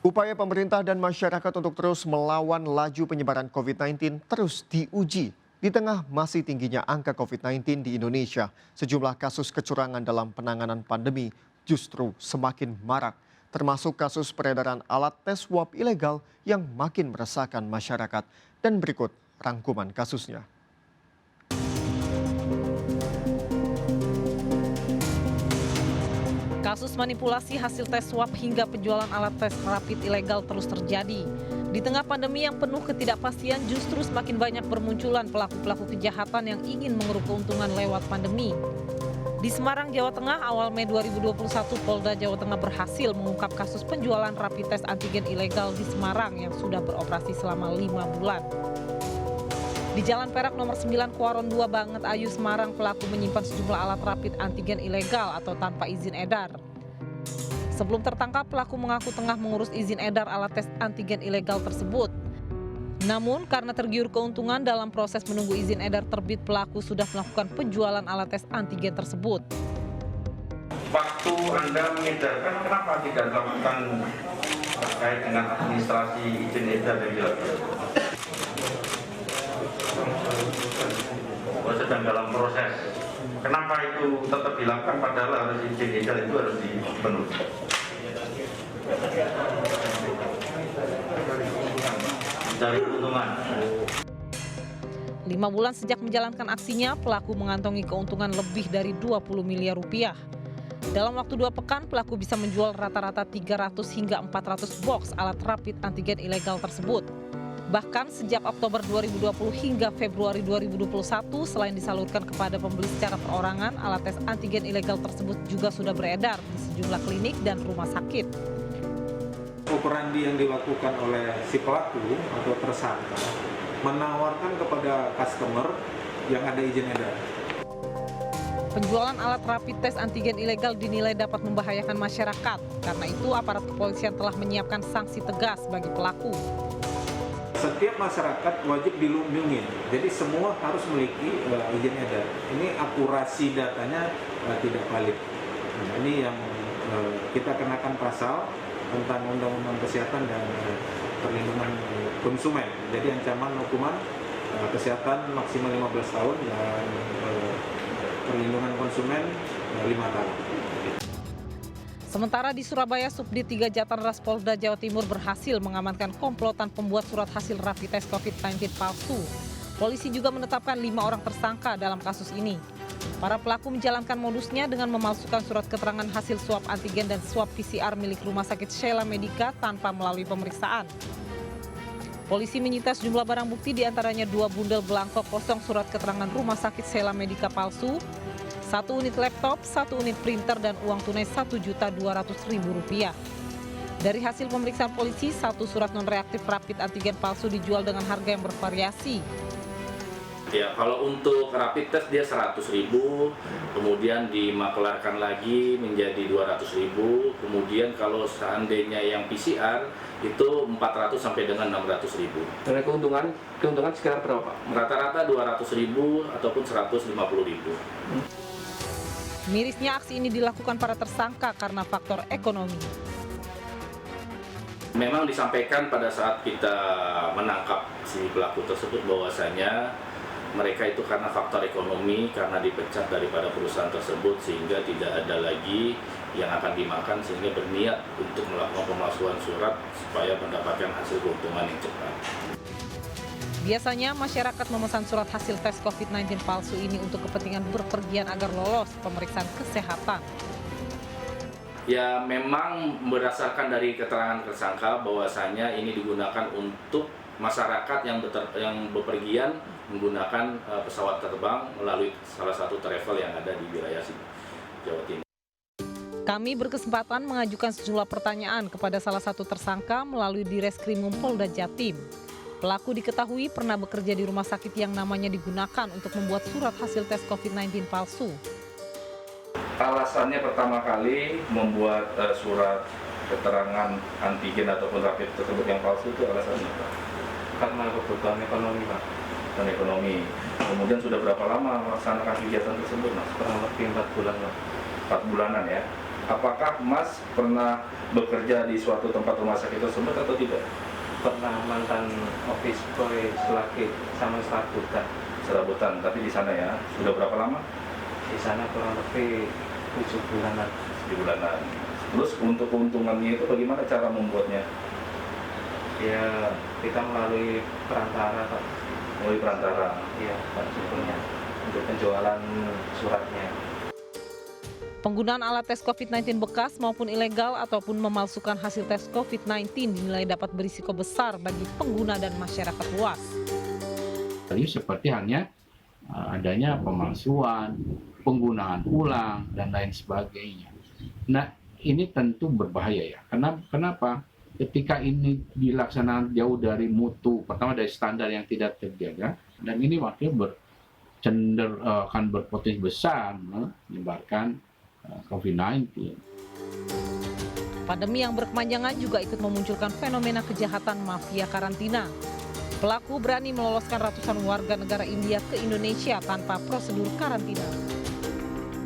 Upaya pemerintah dan masyarakat untuk terus melawan laju penyebaran COVID-19 terus diuji. Di tengah masih tingginya angka COVID-19 di Indonesia, sejumlah kasus kecurangan dalam penanganan pandemi justru semakin marak, termasuk kasus peredaran alat tes swab ilegal yang makin meresahkan masyarakat. Dan berikut rangkuman kasusnya. Kasus manipulasi hasil tes swab hingga penjualan alat tes rapid ilegal terus terjadi. Di tengah pandemi yang penuh ketidakpastian, justru semakin banyak bermunculan pelaku-pelaku kejahatan yang ingin mengeruk keuntungan lewat pandemi. Di Semarang, Jawa Tengah, awal Mei 2021, Polda Jawa Tengah berhasil mengungkap kasus penjualan rapid test antigen ilegal di Semarang yang sudah beroperasi selama 5 bulan. Di Jalan Perak nomor 9 Kuaron 2 Banget Ayu Semarang, pelaku menyimpan sejumlah alat rapid antigen ilegal atau tanpa izin edar. Sebelum tertangkap, pelaku mengaku tengah mengurus izin edar alat tes antigen ilegal tersebut. Namun karena tergiur keuntungan dalam proses menunggu izin edar terbit, pelaku sudah melakukan penjualan alat tes antigen tersebut. Waktu Anda mengedarkan, kenapa tidak melakukan terkait dengan administrasi izin edar dan dilakukan? Sedang dalam proses. Kenapa itu tetap dilakukan padahal harus izin edar itu harus dipenuhi? Dari keuntungan. 5 bulan sejak menjalankan aksinya, pelaku mengantongi keuntungan lebih dari 20 miliar rupiah. Dalam waktu 2 pekan, pelaku bisa menjual rata-rata 300 hingga 400 box alat rapid antigen ilegal tersebut. Bahkan sejak Oktober 2020 hingga Februari 2021, selain disalurkan kepada pembeli secara perorangan, alat tes antigen ilegal tersebut juga sudah beredar di sejumlah klinik dan rumah sakit. Operandi yang dilakukan oleh si pelaku atau tersangka menawarkan kepada customer yang ada izin edar. Penjualan alat rapid test antigen ilegal dinilai dapat membahayakan masyarakat. Karena itu, aparat kepolisian telah menyiapkan sanksi tegas bagi pelaku. Setiap masyarakat wajib dilindungi, jadi semua harus memiliki izin edar. Ini akurasi datanya tidak valid. Nah, ini yang kita kenakan pasal tentang Undang-Undang Kesehatan dan Perlindungan Konsumen. Jadi ancaman hukuman kesehatan maksimal 15 tahun dan perlindungan konsumen 5 tahun. Sementara di Surabaya, Subdit 3 Jatanras Polda Jawa Timur berhasil mengamankan komplotan pembuat surat hasil rapid test COVID-19 palsu. Polisi juga menetapkan 5 orang tersangka dalam kasus ini. Para pelaku menjalankan modusnya dengan memalsukan surat keterangan hasil swab antigen dan swab PCR milik Rumah Sakit Sheila Medica tanpa melalui pemeriksaan. Polisi menyita sejumlah barang bukti, diantaranya 2 bundel belangko kosong surat keterangan Rumah Sakit Sheila Medica palsu, 1 unit laptop, 1 unit printer, dan uang tunai Rp1.200.000. Dari hasil pemeriksaan polisi, 1 surat non-reaktif rapid antigen palsu dijual dengan harga yang bervariasi. Ya, kalau untuk rapid test dia 100.000, kemudian dimaklarkan lagi menjadi 200.000, kemudian kalau seandainya yang PCR itu 400 sampai dengan 600.000. Dan keuntungan sekitar berapa, Pak? Rata-rata 200.000 ataupun 150.000. Mirisnya aksi ini dilakukan para tersangka karena faktor ekonomi. Memang disampaikan pada saat kita menangkap si pelaku tersebut bahwasanya mereka itu karena faktor ekonomi, karena dipecat daripada perusahaan tersebut sehingga tidak ada lagi yang akan dimakan, sehingga berniat untuk melakukan pemalsuan surat supaya mendapatkan hasil keuntungan yang cepat. Biasanya masyarakat memesan surat hasil tes COVID-19 palsu ini untuk kepentingan berpergian agar lolos pemeriksaan kesehatan. Ya, memang berdasarkan dari keterangan tersangka bahwasanya ini digunakan untuk masyarakat yang bepergian menggunakan pesawat terbang melalui salah satu travel yang ada di wilayah Jawa Timur. Kami berkesempatan mengajukan sejumlah pertanyaan kepada salah satu tersangka melalui Direskrimum Polda Jatim. Pelaku diketahui pernah bekerja di rumah sakit yang namanya digunakan untuk membuat surat hasil tes COVID-19 palsu. Alasannya pertama kali membuat surat keterangan antigen ataupun rapid tersebut yang palsu itu alasannya apa? Karena kebutuhan ekonomi, Pak. Dan ekonomi. Kemudian sudah berapa lama melaksanakan kegiatan tersebut, Mas? Kurang lebih 4 bulan, Pak. 4 bulanan ya. Apakah Mas pernah bekerja di suatu tempat rumah sakit tersebut atau tidak? Pernah mantan office boy selagi sama Serabutan, tapi di sana ya. Sudah berapa lama? di sana kurang lebih 7 bulanan. 7 bulanan. Terus untuk keuntungannya itu bagaimana cara membuatnya? Ya kita melalui perantara Pak. Melalui perantara. Iya Pak sebetulnya untuk penjualan suratnya. Penggunaan alat tes COVID-19 bekas maupun ilegal ataupun memalsukan hasil tes COVID-19 dinilai dapat berisiko besar bagi pengguna dan masyarakat luas. Jadi seperti halnya adanya pemalsuan, penggunaan ulang, dan lain sebagainya. Nah, ini tentu berbahaya ya. Kenapa? Ketika ini dilaksanakan jauh dari mutu, pertama dari standar yang tidak terjaga, dan ini waktu akan berpotensi besar menyebarkan COVID-19. Pandemi yang berkepanjangan juga ikut memunculkan fenomena kejahatan mafia karantina. Pelaku berani meloloskan ratusan warga negara India ke Indonesia tanpa prosedur karantina.